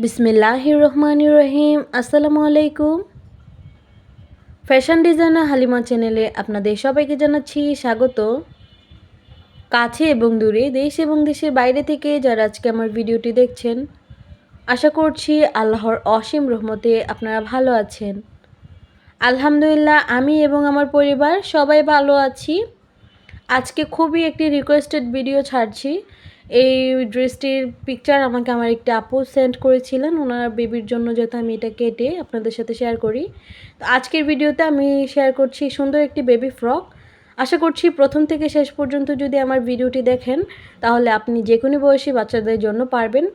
বিসমিল্লাহির রহমানির রহিম। আসসালামু আলাইকুম। ফ্যাশন ডিজাইনার হালিমা চ্যানেলে আপনাদের সবাইকে জানাচ্ছি স্বাগত। কাছে এবং দূরে, দেশ এবং দেশের বাইরে থেকে যারা আজকে আমার ভিডিওটি দেখছেন, আশা করছি আল্লাহর অসীম রহমতে আপনারা ভালো আছেন। আলহামদুলিল্লাহ, আমি এবং আমার পরিবার সবাই ভালো আছি। আজকে খুবই একটি রিকোয়েস্টেড ভিডিও ছাড়ছি। এই ড্রেসটির পিকচার আমাকে আমার একটা আপু সেন্ড করেছিলেন ওনার বেবির জন্য, যাতে আমি এটা কেটে আপনাদের সাথে শেয়ার করি। তো আজকের ভিডিওতে আমি শেয়ার করছি সুন্দর একটি বেবি ফ্রক। আশা করছি প্রথম থেকে শেষ পর্যন্ত যদি আমার ভিডিওটি দেখেন তাহলে আপনি যে কোনো বয়সী বাচ্চাদের জন্য পারবেন,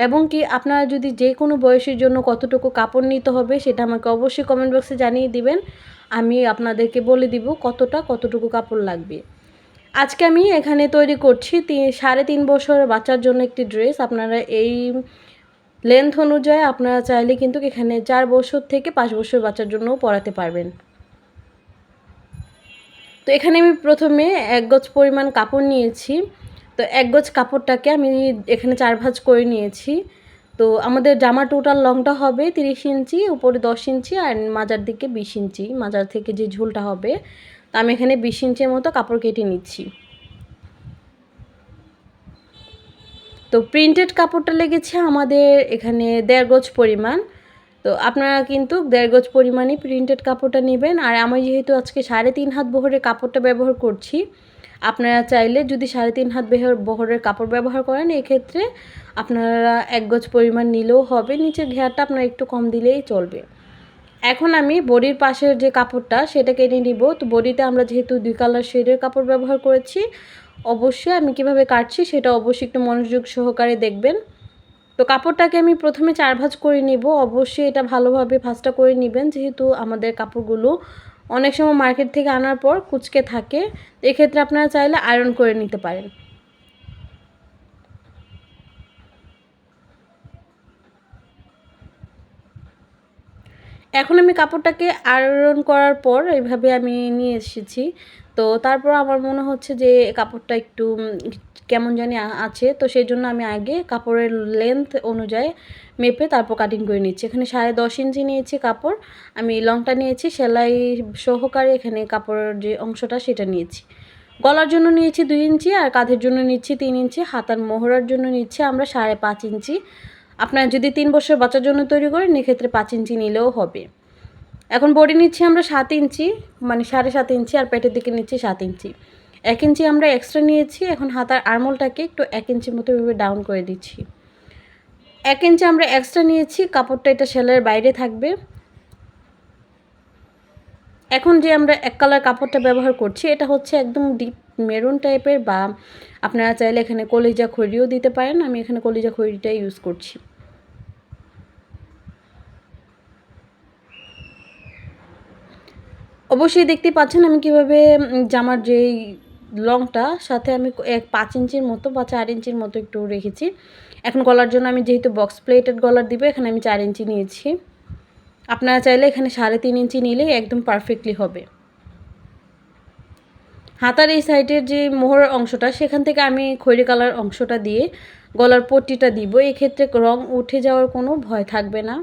এবং কি আপনারা যদি যে কোনো বয়সের জন্য কতটুকু কাপড় নিতে হবে সেটা আমাকে অবশ্যই কমেন্ট বক্সে জানিয়ে দিবেন। আমি আপনাদেরকে বলে দিব কতটুকু কাপড় লাগবে। আজকে আমি এখানে তৈরি করছি 3.5 বছরের বাচ্চার জন্য একটি ড্রেস। আপনারা এই লেন্থ অনুযায়ী আপনারা চাইলে কিন্তু এখানে 4 বছর থেকে 5 বছর বাচ্চার জন্যও পরাতে পারবেন। তো এখানে আমি প্রথমে 1 গজ পরিমাণ কাপড় নিয়েছি। তো 1 গজ কাপড়টাকে আমি এখানে 4 ভাঁজ করে নিয়েছি। তো আমাদের জামা টোটাল লংটা হবে 30 ইঞ্চি, উপরে 10 ইঞ্চি আর মাজার দিকে 20 ইঞ্চি, মাজার থেকে যে ঝুলটা হবে। তো আমি এখানে 20 ইঞ্চির মতো কাপড় কেটে নিচ্ছি। তো প্রিন্টেড কাপড়টা লেগেছে আমাদের এখানে 1.5 গজ পরিমাণ। তো আপনারা কিন্তু 1.5 গজ পরিমাণই প্রিন্টেড কাপড়টা নেবেন। আর আমি যেহেতু আজকে 3.5 হাত বহরের কাপড়টা ব্যবহার করছি, আপনারা চাইলে যদি 3.5 হাত বহরের কাপড় ব্যবহার করেন এক্ষেত্রে আপনারা 1 গজ পরিমাণ নিলেও হবে। নিচের ঘেরটা আপনারা একটু কম দিলেই চলবে। এখন আমি বডির পাশের যে কাপড়টা সেটা কেটে নিব। তো বডিতে আমরা যেহেতু 2 কালার শেডের কাপড় ব্যবহার করেছি, অবশ্যই আমি কিভাবে কাটছি সেটা অবশ্যই একটু মনোযোগ সহকারে দেখবেন। তো কাপড়টাকে আমি প্রথমে 4 ভাঁজ করে নিব। অবশ্যই এটা ভালোভাবে ভাঁজটা করে নেবেন, যেহেতু আমাদের কাপড়গুলো অনেক সময় মার্কেট থেকে আনার পর কুঁচকে থাকে। এক্ষেত্রে আপনারা চাইলে আয়রন করে নিতে পারেন। এখন আমি কাপড়টাকে আয়রন করার পর এইভাবে আমি নিয়ে এসেছি। তো তারপর আমার মনে হচ্ছে যে কাপড়টা একটু কেমন জানি আছে, তো সেই জন্য আমি আগে কাপড়ের লেন্থ অনুযায়ী মেপে তারপর কাটিং করে নিচ্ছি। এখানে 10.5 ইঞ্চি নিয়েছি কাপড়, আমি লংটা নিয়েছি সেলাই সহকারে। এখানে কাপড়ের যে অংশটা সেটা নিয়েছি। গলার জন্য নিয়েছি 2 ইঞ্চি, আর কাঁধের জন্য নিচ্ছি 3 ইঞ্চি, হাতার মোহরার জন্য নিচ্ছি আমরা 5.5 ইঞ্চি। আপনারা যদি 3 বছর বাচ্চার জন্য তৈরি করেন এক্ষেত্রে 5 ইঞ্চি নিলেও হবে। এখন বডি নিচ্ছি আমরা 7 ইঞ্চি, মানে 7.5 ইঞ্চি, আর পেটের দিকে নিচ্ছি 7 ইঞ্চি। 1 ইঞ্চি আমরা এক্সট্রা নিয়েছি। এখন হাতার আরমোলটাকে একটু 1 ইঞ্চির মতো এভাবে ডাউন করে দিচ্ছি। 1 ইঞ্চি আমরা এক্সট্রা নিয়েছি, কাপড়টা এটা সেলাইয়ের বাইরে থাকবে। এখন যে আমরা 1 কালার কাপড়টা ব্যবহার করছি এটা হচ্ছে একদম ডিপ মেরুন টাইপের, বা আপনারা চাইলে এখানে কলিজা খড়িও দিতে পারেন। আমি এখানে কলিজা খড়িটাই ইউজ করছি। অবশ্যই দেখতেই পাচ্ছেন আমি কিভাবে জামার যেই লংটা সাথে আমি 5 ইঞ্চির মতো বা 4 ইঞ্চির মতো একটু রেখেছি। এখন গলার জন্য আমি যেহেতু বক্স প্লেটেড গলার দিব, এখানে আমি 4 ইঞ্চি নিয়েছি। আপনারা চাইলে এখানে 3.5 ইঞ্চি নিলেই একদম পারফেক্টলি হবে। হাতার এই সাইডের যে মোহরের অংশটা সেখান থেকে আমি খয়েরি কালার অংশটা দিয়ে গলার পট্টিটা দিব। এক্ষেত্রে রং উঠে যাওয়ার কোনো ভয় থাকবে না।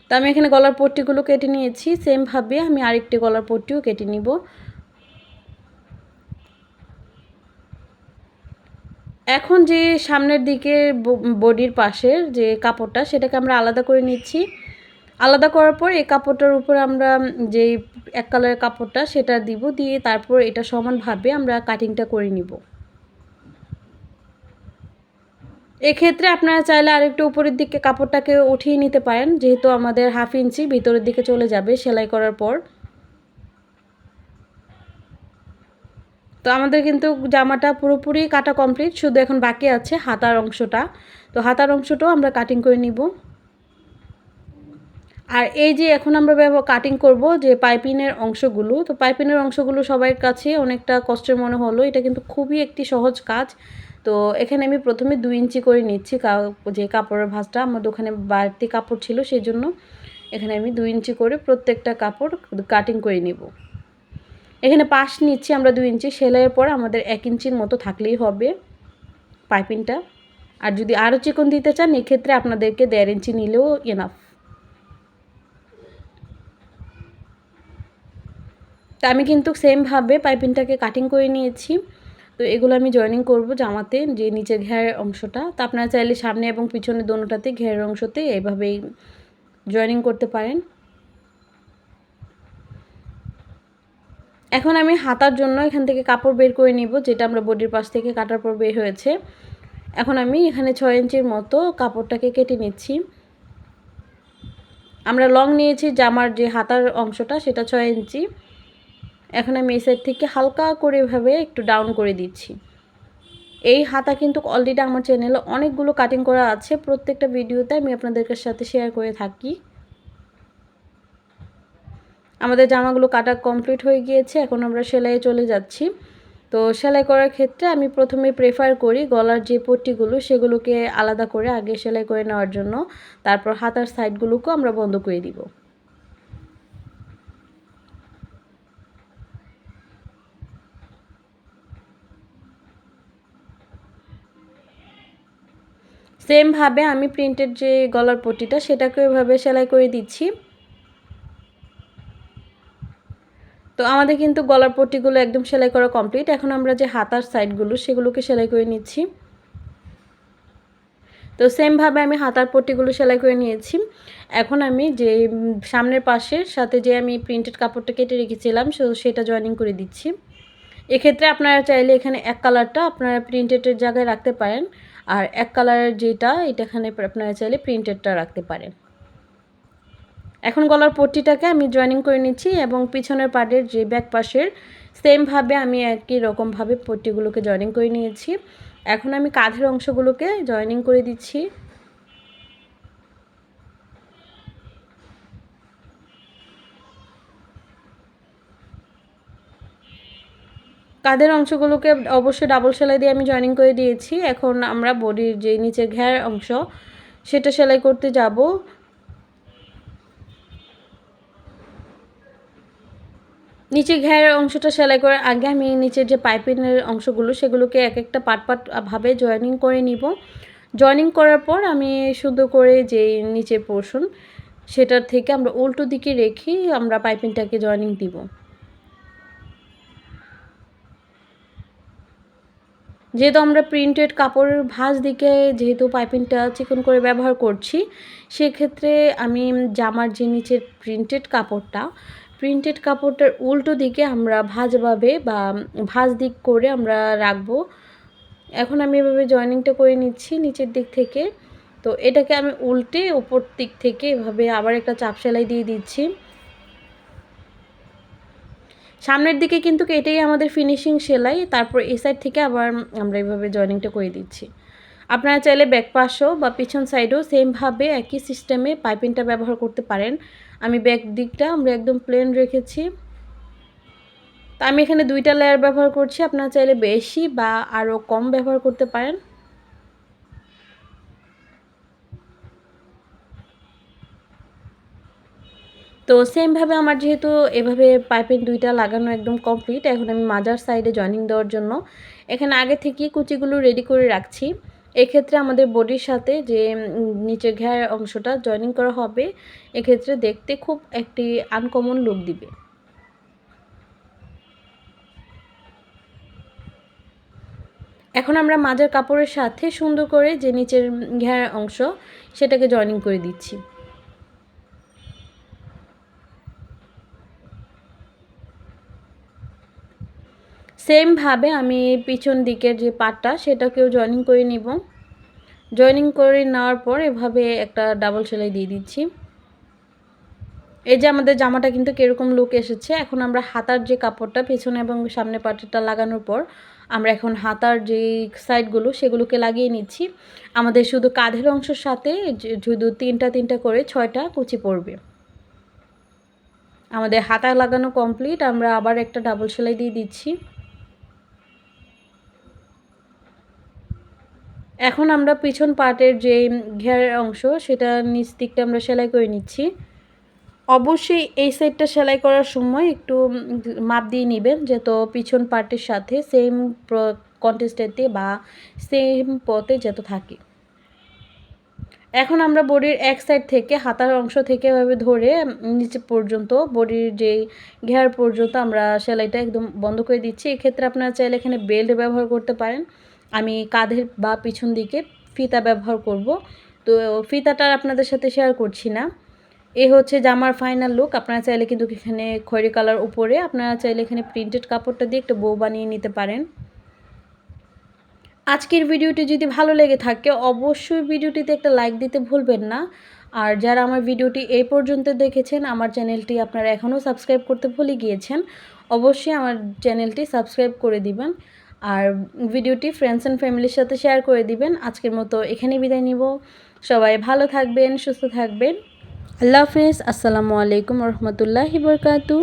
তো আমি এখানে গলার পট্টিগুলো কেটে নিয়েছি। সেমভাবে আমি আরেকটি গলার পট্টিও কেটে নিব। এখন যে সামনের দিকে বডির পাশের যে কাপড়টা সেটাকে আমরা আলাদা করে নিচ্ছি। আলাদা করার পর এই কাপড়টার উপর আমরা যেই 1 কালারের কাপড়টা সেটা দিব, দিয়ে তারপর এটা সমানভাবে আমরা কাটিংটা করে নিব। এক্ষেত্রে আপনারা চাইলে আরেকটু উপরের দিকে কাপড়টাকে উঠিয়ে নিতে পারেন, যেহেতু আমাদের 1/2 ইঞ্চি ভিতরের দিকে চলে যাবে সেলাই করার পর। তো আমাদের কিন্তু জামাটা পুরোপুরি কাটা কমপ্লিট, শুধু এখন বাকি আছে হাতার অংশটা। তো হাতার অংশটাও আমরা কাটিং করে নিব। আর এই যে এখন আমরা কাটিং করব যে পাইপিংয়ের অংশগুলো, তো পাইপিংয়ের অংশগুলো সবার কাছে অনেকটা কষ্টের মনে হলো, এটা কিন্তু খুবই একটি সহজ কাজ। তো এখানে আমি প্রথমে 2 ইঞ্চি করে নিচ্ছি, যে কাপড়ের ভাঁজটা আমার দোকানে বাড়তি কাপড় ছিল সেই জন্য এখানে আমি 2 ইঞ্চি করে প্রত্যেকটা কাপড় কাটিং করে নিব। এখানে পাশ নিচ্ছি আমরা 2 ইঞ্চি, সেলাইয়ের পর আমাদের 1 ইঞ্চির মতো থাকলেই হবে পাইপিংটা। আর যদি আরও চিকন দিতে চান এক্ষেত্রে আপনাদেরকে 1.5 ইঞ্চি নিলেও এনাফ। তা আমি কিন্তু সেমভাবে পাইপিংটাকে কাটিং করে নিয়েছি। তো এগুলো আমি জয়েনিং করব জামাতে, যে নিচের ঘেরের অংশটা। তো আপনারা চাইলে সামনে এবং পিছনে দোনোটাতে ঘেরের অংশতে এভাবেই জয়েনিং করতে পারেন। এখন আমি হাতার জন্য এখান থেকে কাপড় বের করে নিব, যেটা আমরা বডির পাশ থেকে কাটার পর বের হয়েছে। এখন আমি এখানে 6 ইঞ্চির মতো কাপড়টাকে কেটে নিচ্ছি। আমরা লং নিয়েছি জামার যে হাতার অংশটা, সেটা 6 ইঞ্চি। এখন আমি এই সাইড থেকে হালকা করে এভাবে একটু ডাউন করে দিচ্ছি। এই হাতা কিন্তু অলরেডি আমার চ্যানেলে অনেকগুলো কাটিং করা আছে, প্রত্যেকটা ভিডিওতে আমি আপনাদের সাথে শেয়ার করে থাকি। আমাদের জামাগুলো কাটা কমপ্লিট হয়ে গিয়েছে, এখন আমরা সেলাইয়ে চলে যাচ্ছি। তো সেলাই করার ক্ষেত্রে আমি প্রথমে প্রেফার করি গলার যে পট্টিগুলো সেগুলোকে আলাদা করে আগে সেলাই করে নেওয়ার জন্য, তারপর হাতার সাইডগুলোকেও আমরা বন্ধ করে দিব। সেমভাবে আমি প্রিন্টের যে গলার পট্টিটা সেটাকেও এভাবে সেলাই করে দিচ্ছি। তো আমাদের কিন্তু গলার পট্টিগুলো একদম সেলাই করা কমপ্লিট। এখন আমরা যে হাতার সাইডগুলো সেগুলোকে সেলাই করে নিচ্ছি। তো সেমভাবে আমি হাতার পট্টিগুলো সেলাই করে নিয়েছি। এখন আমি যে সামনের পাশের সাথে যে আমি প্রিন্টেড কাপড়টা কেটে রেখেছিলাম সেটা জয়েনিং করে দিচ্ছি। এক্ষেত্রে আপনারা চাইলে এখানে এক কালারটা আপনারা প্রিন্টেডের জায়গায় রাখতে পারেন, আর এক কালারের যেটা এটা এখানে আপনারা চাইলে প্রিন্টেডটা রাখতে পারেন। এখন গলার পট্টিটাকে আমি জয়েনিং করে নিচ্ছি এবং পিছনের পার্টের যে ব্যাক পাশের সেমভাবে আমি একই রকমভাবে পট্টিগুলোকে জয়েনিং করে নিয়েছি। এখন আমি কাঁধের অংশগুলোকে জয়েনিং করে দিচ্ছি। কাঁধের অংশগুলোকে অবশ্যই ডাবল সেলাই দিয়ে আমি জয়েনিং করে দিয়েছি। এখন আমরা বডির যে নিচের ঘের অংশ সেটা সেলাই করতে যাব। নিচে ঘেরের অংশটা সেলাই করার আগে আমি নিচের যে পাইপিংয়ের অংশগুলো সেগুলোকে এক একটা পার্ট পার্ট ভাবে জয়েনিং করে নিব। জয়েনিং করার পর আমি সুন্দর করে যে নিচের পোর্শন সেটার থেকে আমরা উল্টো দিকে রেখে আমরা পাইপিংটাকে জয়েনিং দিব। যেহেতু আমরা প্রিন্টেড কাপড়ের ভাঁজ দিকে যেহেতু পাইপিংটা চিকন করে ব্যবহার করছি, সেক্ষেত্রে আমি জামার যে নিচের প্রিন্টেড কাপড়টার উল্টো দিকে আমরা ভাঁজভাবে বা ভাঁজ দিক করে আমরা রাখবো। এখন আমি এভাবে জয়েনিংটা করে নিচ্ছি নিচের দিক থেকে। তো এটাকে আমি উল্টে উপর দিক থেকে এভাবে আবার একটা চাপ সেলাই দিয়ে দিচ্ছি। সামনের দিকে কিন্তু এটাই আমাদের ফিনিশিং সেলাই, তারপর এই সাইড থেকে আবার আমরা এইভাবে জয়েনিংটা করে দিচ্ছি। আপনারা চাইলে ব্যাক পাশও বা পিছন সাইডেও সেমভাবে একই সিস্টেমে পাইপিংটা ব্যবহার করতে পারেন। আমি ব্যাক দিকটা আমরা একদম প্লেন রেখেছি। তো আমি এখানে 2টা লেয়ার ব্যবহার করছি, আপনারা চাইলে বেশি বা আরও কম ব্যবহার করতে পারেন। তো সেমভাবে আমার যেহেতু এভাবে পাইপিং 2টা লাগানো একদম কমপ্লিট, এখন আমি মাজার সাইডে জয়েনিং দেওয়ার জন্য এখানে আগে থেকেই কুচিগুলো রেডি করে রাখছি। এক্ষেত্রে আমাদের বডির সাথে যে নিচের ঘের অংশটা জয়েনিং করা হবে, এক্ষেত্রে দেখতে খুব একটি আনকমন লুক দিবে। এখন আমরা মাজার কাপড়ের সাথে সুন্দর করে যে নিচের ঘের অংশ সেটাকে জয়েনিং করে দিচ্ছি। সেমভাবে আমি পিছন দিকের যে পাটটা সেটাকেও জয়েনিং করে নিব। জয়েনিং করে নেওয়ার পর এভাবে একটা ডাবল সেলাই দিয়ে দিচ্ছি। এই যে আমাদের জামাটা কিন্তু কীরকম লুক এসেছে। এখন আমরা হাতার যে কাপড়টা পেছনে এবং সামনে পাটেরটা লাগানোর পর আমরা এখন হাতার যে সাইডগুলো সেগুলোকে লাগিয়ে নিচ্ছি। আমাদের শুধু কাঁধের অংশের সাথে শুধু 3টা করে 6টা কুচি পড়বে। আমাদের হাতা লাগানো কমপ্লিট, আমরা আবার একটা ডাবল সেলাই দিয়ে দিচ্ছি। এখন আমরা পিছন পার্টের যে ঘেরের অংশ সেটা নিচ দিকটা আমরা সেলাই করে নিচ্ছি। অবশ্যই এই সাইডটা সেলাই করার সময় একটু মাপ দিয়ে নেবেন, যেহেতু পিছন পার্টের সাথে সেম কন্টেস্টেতে বা সেম পথে যেত থাকে। এখন আমরা বডির এক সাইড থেকে হাতার অংশ থেকে এভাবে ধরে নিচে পর্যন্ত বডির যেই ঘের পর্যন্ত আমরা সেলাইটা একদম বন্ধ করে দিচ্ছি। এক্ষেত্রে আপনারা চাইলে এখানে বেল্ট ব্যবহার করতে পারেন। আমি কাঁধের বা পিছন দিকে ফিতা ব্যবহার করব, তো ফিতাটা আপনাদের সাথে শেয়ার করছি না। এ হচ্ছে জামার ফাইনাল লুক। আপনারা চাইলে কিন্তু এখানে খয়েরি কালার উপরে আপনারা চাইলে এখানে প্রিন্টেড কাপড়টা দিয়ে একটা বউ বানিয়ে নিতে পারেন। আজকের ভিডিওটি যদি ভালো লেগে থাকে অবশ্যই ভিডিওটিতে একটা লাইক দিতে ভুলবেন না। আর যারা আমার ভিডিওটি এই পর্যন্ত দেখেছেন, আমার চ্যানেলটি আপনারা এখনও সাবস্ক্রাইব করতে ভুলে গিয়েছেন, অবশ্যই আমার চ্যানেলটি সাবস্ক্রাইব করে দিবেন। আর ভিডিওটি ফ্রেন্ডস অ্যান্ড ফ্যামিলির সাথে শেয়ার করে দিবেন। আজকের মতো এখানেই বিদায় নিব। সবাই ভালো থাকবেন, সুস্থ থাকবেন। আল্লাহ হাফেজ। আসসালামু আলাইকুম রহমতুল্লাহি বরকাতু।